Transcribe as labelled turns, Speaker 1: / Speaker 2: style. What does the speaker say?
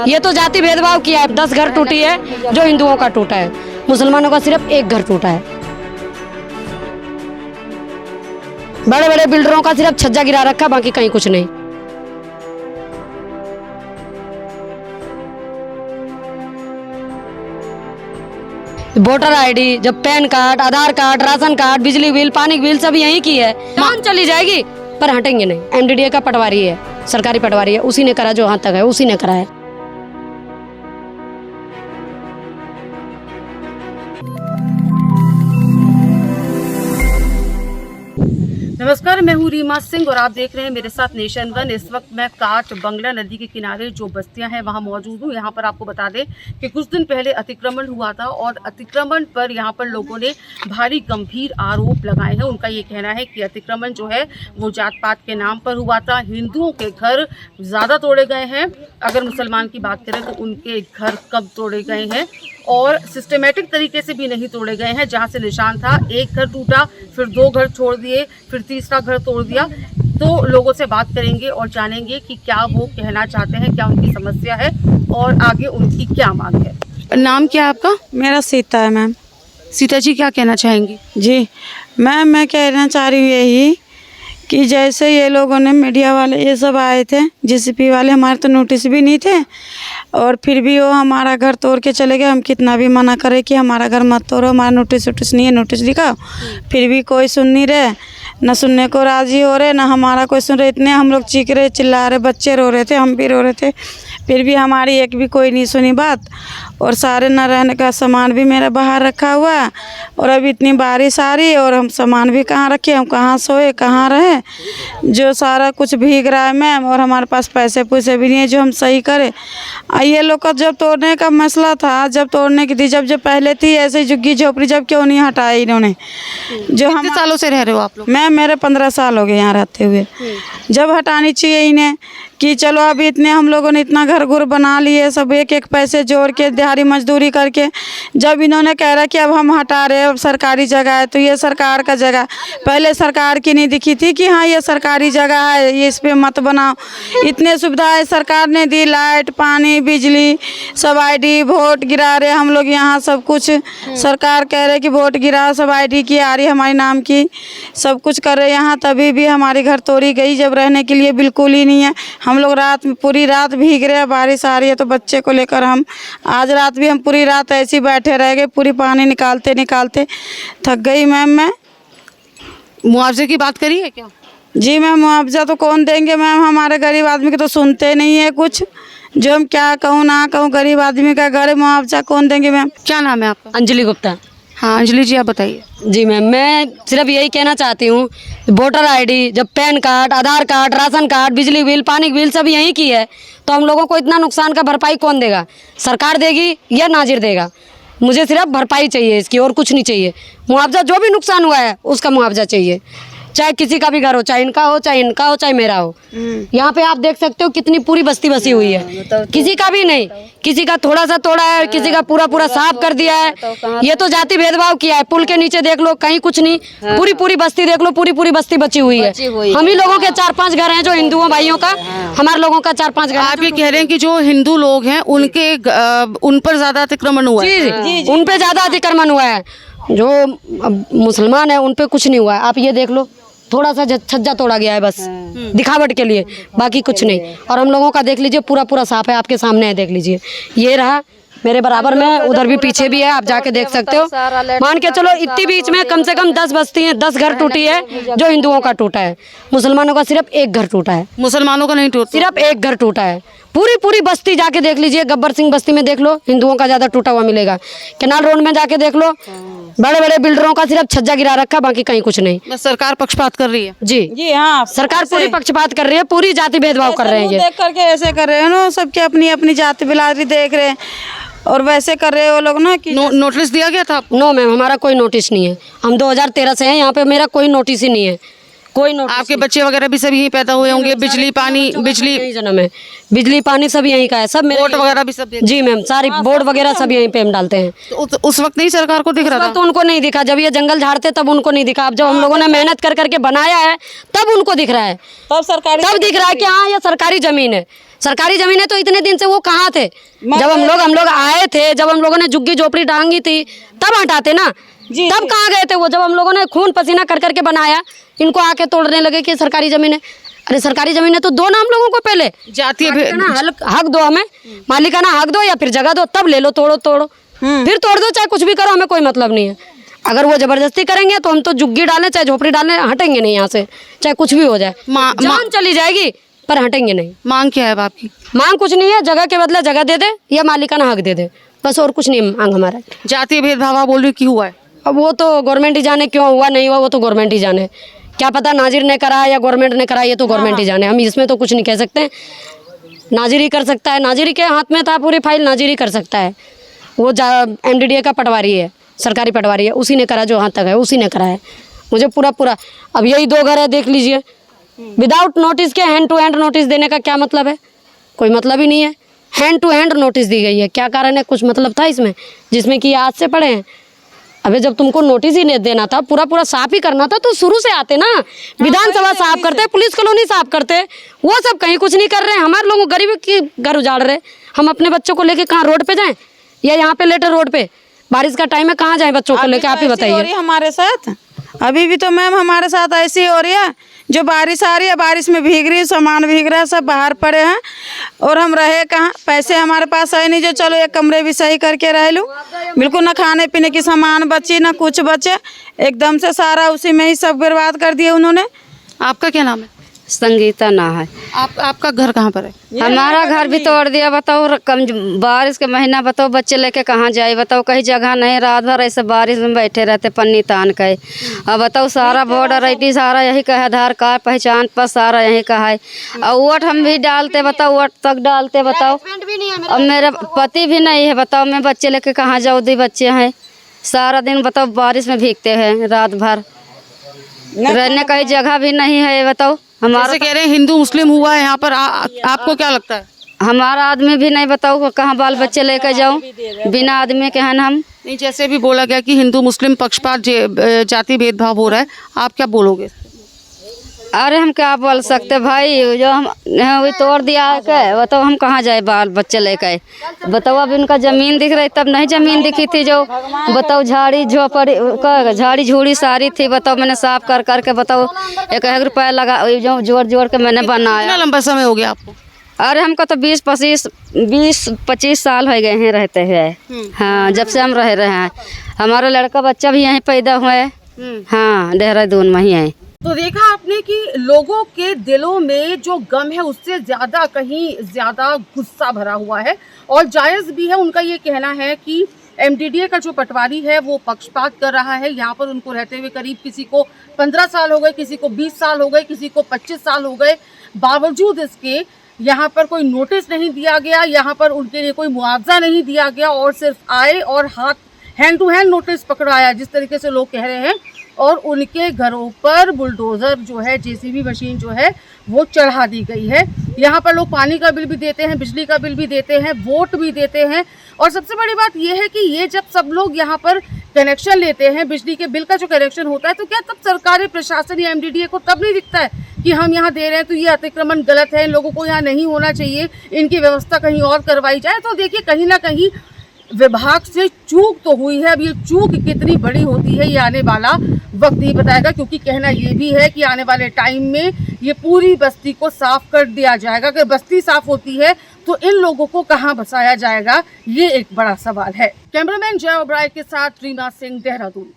Speaker 1: ये तो जाति भेदभाव किया है। 10 घर टूटी है जो हिंदुओं का टूटा है, मुसलमानों का सिर्फ एक घर टूटा है। बड़े बड़े बिल्डरों का सिर्फ छज्जा गिरा रखा, बाकी कहीं कुछ नहीं। वोटर आईडी, जब पैन कार्ड, आधार कार्ड, राशन कार्ड, बिजली बिल, पानी बिल सब यहीं की है। मान चली जाएगी पर हटेंगे नहीं। एमडीडीए का पटवारी है, सरकारी पटवारी है, उसी ने करा जो हाथ तक है, उसी ने करा है।
Speaker 2: नमस्कार, मैं हूँ रीमा सिंह और आप देख रहे हैं मेरे साथ नेशन वन। इस वक्त मैं काट बंगला नदी के किनारे जो बस्तियां हैं वहां मौजूद हूँ। यहाँ पर आपको बता दें कि कुछ दिन पहले अतिक्रमण हुआ था और अतिक्रमण पर यहाँ पर लोगों ने भारी गंभीर आरोप लगाए हैं। उनका ये कहना है कि अतिक्रमण जो है वो जात पात के नाम पर हुआ था। हिंदुओं के घर ज़्यादा तोड़े गए हैं, अगर मुसलमान की बात करें तो उनके घर कब तोड़े गए हैं और सिस्टमेटिक तरीके से भी नहीं तोड़े गए हैं। जहाँ से निशान था, एक घर टूटा, फिर 2 घर छोड़ दिए, फिर तीसरा घर तोड़ दिया। तो लोगों से बात करेंगे और जानेंगे कि क्या वो कहना चाहते हैं, क्या उनकी समस्या है और आगे उनकी क्या मांग है। नाम क्या है आपका?
Speaker 3: मेरा सीता है मैम।
Speaker 2: सीता जी, क्या कहना चाहेंगी?
Speaker 3: जी मैम, मैं कहना चाह रही हूँ यही कि जैसे ये लोगों ने मीडिया वाले ये सब आए थे, जेसीपी वाले, हमारे तो नोटिस भी नहीं थे और फिर भी वो हमारा घर तोड़ के चले गए। हम कितना भी मना करें कि हमारा घर मत तोड़ो, हमारा नोटिस नहीं है, नोटिस दिखाओ, फिर भी कोई सुन नहीं रहे, न सुनने को राज़ी हो रहे, ना हमारा कोई सुन रहे। इतने हम लोग चीख रहे, चिल्ला रहे, बच्चे रो रहे थे, हम भी रो रहे थे, फिर भी हमारी एक भी कोई नहीं सुनी बात। और सारे न रहने का सामान भी मेरा बाहर रखा हुआ है और अभी इतनी बारिश आ रही है और हम सामान भी कहाँ रखे, हम कहाँ सोए, कहाँ रहे, जो सारा कुछ भीग रहा है मैम। और हमारे पास पैसे भी नहीं है जो हम सही करें। ये लोग का जब तोड़ने का मसला था, जब तोड़ने की थी, जब पहले थी ऐसे झुग्गी झोपड़ी, जब क्यों नहीं हटाई इन्होंने? जो हम
Speaker 2: सालों से रह रहे हो आप लोग?
Speaker 3: मैम मेरे 15 साल हो गए यहाँ रहते हुए। जब हटानी चाहिए इन्हें कि चलो अभी इतने हम लोगों ने इतना घर गुर बना लिए, सब एक एक पैसे जोड़ के दिहाड़ी मजदूरी करके, जब इन्होंने कह रहा कि अब हम हटा रहे हैं, अब सरकारी जगह है, तो ये सरकार का जगह पहले सरकार की नहीं दिखी थी कि हाँ ये सरकारी जगह है, ये इस पे मत बनाओ। इतने सुविधाएं सरकार ने दी, लाइट, पानी, बिजली, सब आईडी, वोट गिरा रहे हम लोग यहाँ, सब कुछ सरकार कह रहे कि वोट गिराओ, सब आईडी की आ रही हमारे नाम की, सब कुछ कर रहे यहाँ। तभी भी हमारी घर तोड़ी गई, जब रहने के लिए बिल्कुल ही नहीं है। हम लोग रात में पूरी रात भीग रहे हैं, बारिश आ रही है तो बच्चे को लेकर हम आज रात भी हम पूरी रात ऐसे ही बैठे रह गए, पूरी पानी निकालते निकालते थक गई मैम। मैं
Speaker 2: मुआवजे की बात करी है क्या?
Speaker 3: जी मैम, मुआवजा तो कौन देंगे मैम, हमारे गरीब आदमी के तो सुनते नहीं है कुछ। जो हम क्या कहूँ ना कहूँ, गरीब आदमी का घर है, मुआवजा कौन देंगे मैम?
Speaker 2: क्या नाम है आपका?
Speaker 1: अंजलि गुप्ता।
Speaker 2: हाँ अंजलि जी, आप बताइए।
Speaker 1: जी मैम, मैं सिर्फ यही कहना चाहती हूँ, वोटर आईडी, जब पैन कार्ड, आधार कार्ड, राशन कार्ड, बिजली बिल, पानी बिल सब यहीं की है, तो हम लोगों को इतना नुकसान का भरपाई कौन देगा? सरकार देगी या नाजिर देगा? मुझे सिर्फ भरपाई चाहिए इसकी, और कुछ नहीं चाहिए। मुआवजा जो भी नुकसान हुआ है उसका मुआवजा चाहिए, चाहे किसी का भी घर हो, चाहे इनका हो, चाहे इनका हो, चाहे मेरा हो। यहाँ पे आप देख सकते हो कितनी पूरी बस्ती बसी हुई है, किसी का भी नहीं, किसी का थोड़ा सा तोड़ा है, किसी का पूरा पूरा साफ कर दिया है। ये तो जाति भेदभाव किया है। पुल के नीचे देख लो, कहीं कुछ नहीं, पूरी पूरी बस्ती देख लो, पूरी पूरी बस्ती बची हुई है। हम ही लोगों के 4-5 घर हैं जो हिंदुओं भाइयों का, हमारे लोगों का 4-5 घर।
Speaker 2: आप ये कह रहे हैं कि जो हिंदू लोग हैं उनके उन पर ज्यादा अतिक्रमण हुआ है?
Speaker 1: जी, उन पे ज्यादा अतिक्रमण हुआ है। जो मुसलमान है उन पे कुछ नहीं हुआ है। आप ये देख लो, थोड़ा सा छज्जा तोड़ा गया है बस दिखावट के लिए, बाकी कुछ नहीं। और हम लोगों का देख लीजिए पूरा पूरा साफ है, आपके सामने है, देख लीजिए। ये रहा मेरे बराबर में, उधर भी पीछे भी है, आप जाके देख सकते हो। मान के चलो इतनी बीच में कम से कम 10 बस्ती हैं, 10 घर टूटी है जो हिंदुओं का टूटा है। मुसलमानों का सिर्फ एक घर टूटा है।
Speaker 2: मुसलमानों का नहीं टूटा,
Speaker 1: सिर्फ एक घर टूटा है। पूरी पूरी बस्ती जाके देख लीजिए, गब्बर सिंह बस्ती में देख लो, हिंदुओं का ज्यादा टूटा हुआ मिलेगा। कैनाल रोड में जाके देख लो, बड़े बड़े बिल्डरों का सिर्फ छज्जा गिरा रखा, बाकी कहीं कुछ नहीं।
Speaker 2: सरकार पक्षपात कर रही है।
Speaker 3: जी हाँ,
Speaker 1: सरकार पूरी पक्षपात कर रही है, पूरी जाति भेदभाव कर रहे हैं। ये
Speaker 3: देख करके ऐसे कर रहे हैं ना, सबके अपनी अपनी जाति बिरादरी देख रहे हैं और वैसे कर रहे हैं वो लोग ना कि
Speaker 2: नोटिस दिया गया था?
Speaker 1: नो मैम, हमारा कोई नोटिस नहीं है। हम 2013 से हैं यहाँ पे, मेरा कोई नोटिस ही नहीं है, कोई नोटिस।
Speaker 2: आपके बच्चे वगैरह भी सब यहीं पैदा हुए होंगे? बिजली पानी, बिजली
Speaker 1: यही जन्म है, बिजली पानी सब यहीं का है, सब
Speaker 2: बोर्ड वगैरह भी सब?
Speaker 1: जी मैम, सारी बोर्ड वगैरह सब यहीं पे हम डालते हैं।
Speaker 2: तो उस वक्त नहीं सरकार को दिख रहा था?
Speaker 1: तो उनको नहीं दिखा, जब ये जंगल झाड़ते तब उनको नहीं दिखा। अब जब हम लोगों ने मेहनत कर करके बनाया है तब उनको दिख रहा है,
Speaker 3: तब सरकारी
Speaker 1: तब दिख रहा है कि हाँ ये सरकारी जमीन है। सरकारी जमीनें तो इतने दिन से वो कहाँ थे? जब हम लोग आए थे, जब हम लोगों ने झुग्गी झोपड़ी डांगी थी तब हटाते ना। तब कहाँ गए थे वो? जब हम लोगों ने खून पसीना कर करके बनाया, इनको आके तोड़ने लगे कि सरकारी जमीनें। अरे सरकारी जमीनें तो दो ना हम लोगों को पहले।
Speaker 2: जातीय
Speaker 1: हक दो हमें, मालिकाना हक दो या फिर जगह दो, तब ले लो। तोड़ो फिर तोड़ दो, चाहे कुछ भी करो, हमें कोई मतलब नहीं है। अगर वो जबरदस्ती करेंगे तो हम तो झुग्गी डालें चाहे झोपड़ी डालें, हटेंगे नहीं यहाँ से, चाहे कुछ भी हो जाए। जान चली जाएगी पर हटेंगे नहीं।
Speaker 2: मांग क्या है अब आपकी?
Speaker 1: मांग कुछ नहीं है, जगह के बदले जगह दे दे या मालिकाना हक दे दे, बस और कुछ नहीं मांग हमारा।
Speaker 2: जातीय भेदभाव बोल रही क्यों हुआ है?
Speaker 1: अब वो तो गवर्नमेंट ही जाने क्यों हुआ नहीं हुआ, वो तो गवर्नमेंट ही जाने। क्या पता नाजिर ने करा या गवर्नमेंट ने करा, ये तो गवर्नमेंट ही जाने। हम इसमें तो कुछ नहीं कह सकते। नाजिर ही कर सकता है, नाजिर के हाथ में था पूरी फाइल, नाजिर ही कर सकता है। वो MDDA का पटवारी है, सरकारी पटवारी है, उसी ने करा, जो हाथ तक है उसी ने करा है। मुझे पूरा अब यही 2 घर है, देख लीजिए। विदाउट नोटिस के हैंड टू हैंड नोटिस देने का क्या मतलब है? कोई मतलब ही नहीं है। हैंड टू हैंड नोटिस दी गई है, क्या कारण है? कुछ मतलब था इसमें जिसमें कि आज से पढ़े हैं? अबे जब तुमको नोटिस ही नहीं देना था, पूरा साफ ही करना था तो शुरू से आते ना। विधानसभा साफ करते, पुलिस कॉलोनी साफ करते, वो सब कहीं कुछ नहीं कर रहे हैं। हमारे लोग गरीब की घर उजाड़ रहे। हम अपने बच्चों को लेके कहाँ रोड पे जाएं या यहाँ पे लेटे रोड पे? बारिश का टाइम है, कहाँ जाएं बच्चों को लेके? आप ही बताइए।
Speaker 3: हमारे साथ अभी भी तो मैम हमारे साथ ऐसी हो रही है, जो बारिश आ रही है, बारिश में भीग रही है, सामान भीग रहा है, सब बाहर पड़े हैं और हम रहे कहाँ? पैसे हमारे पास है नहीं जो चलो एक कमरे भी सही करके रह लूँ। बिल्कुल ना खाने पीने की सामान बची ना कुछ बचे, एकदम से सारा उसी में ही सब बर्बाद कर दिए उन्होंने।
Speaker 2: आपका क्या नाम है?
Speaker 4: संगीता ना है।
Speaker 2: आपका घर कहाँ पर है?
Speaker 4: हमारा घर भी तोड़ दिया। बताओ कम बारिश के महीना, बताओ बच्चे लेके कहाँ जाए? बताओ कहीं जगह नहीं, रात भर ऐसे बारिश में बैठे रहते पन्नी तान के। अब बताओ सारा वोटर ID सारा यही का है, आधार कार्ड पहचान पत्र सारा यही का है। और वोट हम भी डालते, बताओ वोट तक डालते। बताओ अब मेरा पति भी नहीं है, बताओ मैं बच्चे लेके कहाँ जाऊँ? 2 बच्चे हैं, सारा दिन बताओ बारिश में भीगते हैं, रात भर रहने कहीं जगह भी नहीं है। बताओ हमारा
Speaker 2: कह रहे हैं हिंदू मुस्लिम हुआ है यहाँ पर, आपको क्या लगता है?
Speaker 4: हमारा आदमी भी नहीं, बताओ कहाँ बाल बच्चे लेकर जाऊँ? बिना आदमी के हैं हम।
Speaker 2: नहीं, जैसे भी बोला गया कि हिंदू मुस्लिम पक्षपात जाति भेदभाव हो रहा है, आप क्या बोलोगे?
Speaker 4: अरे हम क्या बोल सकते भाई, जो हम वही तोड़ दिया है क्या? बताओ हम कहाँ जाए बाल बच्चे लेकर? बताओ अब इनका ज़मीन दिख रही, तब नहीं ज़मीन दिखी थी जो। बताओ झाड़ी झोपड़ी झाड़ी झूड़ी सारी थी। बताओ मैंने साफ कर करके बताओ 1 रुपया लगा, जो जोड़ के मैंने बनाया।
Speaker 2: कितना लंबा समय हो गया आपको?
Speaker 4: अरे हमको तो 20-25 साल हो गए हैं रहते हुए। हाँ, जब से हम रह रहे हैं। हमारा लड़का बच्चा भी यहीं पैदा हुआ है। हाँ, देहरादून में ही है।
Speaker 2: तो देखा आपने कि लोगों के दिलों में जो गम है उससे ज्यादा कहीं ज्यादा गुस्सा भरा हुआ है, और जायज़ भी है। उनका ये कहना है कि MDDA का जो पटवारी है वो पक्षपात कर रहा है। यहाँ पर उनको रहते हुए करीब किसी को 15 साल हो गए, किसी को 20 साल हो गए, किसी को 25 साल हो गए। बावजूद इसके यहाँ पर कोई नोटिस नहीं दिया गया, यहाँ पर उनके लिए कोई मुआवजा नहीं दिया गया, और सिर्फ आए और हैंड टू हैंड नोटिस पकड़ाया, जिस तरीके से लोग कह रहे हैं। और उनके घरों पर बुलडोज़र जो है, JCB मशीन जो है वो चढ़ा दी गई है। यहाँ पर लोग पानी का बिल भी देते हैं, बिजली का बिल भी देते हैं, वोट भी देते हैं। और सबसे बड़ी बात यह है कि ये जब सब लोग यहाँ पर कनेक्शन लेते हैं, बिजली के बिल का जो कनेक्शन होता है, तो क्या तब सरकारी प्रशासन या MDDA को तब नहीं दिखता है कि हम यहाँ दे रहे हैं तो ये अतिक्रमण गलत है, इन लोगों को यहाँ नहीं होना चाहिए, इनकी व्यवस्था कहीं और करवाई जाए? तो देखिए कहीं ना कहीं विभाग से चूक तो हुई है। अब ये चूक कितनी बड़ी होती है ये आने वाला वक्त ही बताएगा, क्योंकि कहना ये भी है कि आने वाले टाइम में ये पूरी बस्ती को साफ कर दिया जाएगा। अगर बस्ती साफ होती है तो इन लोगों को कहाँ बसाया जाएगा, ये एक बड़ा सवाल है। कैमरामैन जय ओबराय के साथ रीमा सिंह, देहरादून।